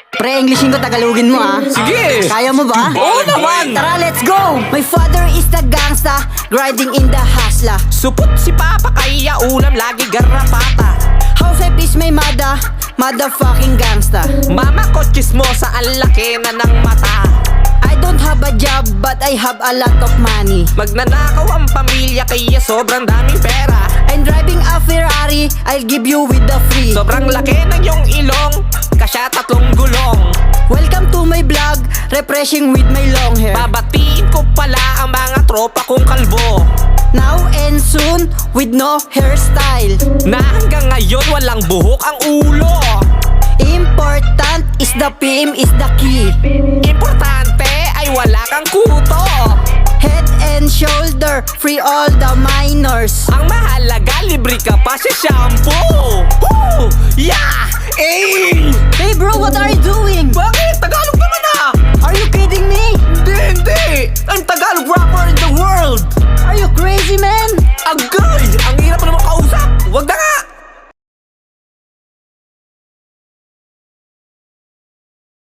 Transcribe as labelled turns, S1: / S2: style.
S1: Pre-Englishin ko, Tagalogin mo ah.
S2: Sige.
S1: Kaya mo ba?
S2: Oo naman.
S1: Tara, let's go! My father is the gangsta, grinding in the hasla.
S2: Supot si Papa kaya ulam lagi garapata.
S1: House wife is my motherfucking gangsta.
S2: Mama ko chismosa ang laki na ng mata.
S1: I don't have a job but I have a lot of money.
S2: Magnanakaw ang pamilya kaya sobrang daming pera.
S1: I'm driving a Ferrari, I'll give you with the free.
S2: Sobrang laki ng iyong ilong, kasya 3 gulong.
S1: Welcome to my vlog, refreshing with my long hair.
S2: Babatiin ko pala ang mga tropa kong kalbo,
S1: Now and soon, with no hairstyle.
S2: na hanggang ngayon walang buhok ang ulo.
S1: Important is the PM is the key.
S2: Importante ay wala kang kuto.
S1: Head and shoulder, free all the minors.
S2: Ang mahalaga, libre ka pa sa shampoo. Woo! Yeah! Ay!
S1: Hey bro, what are you doing?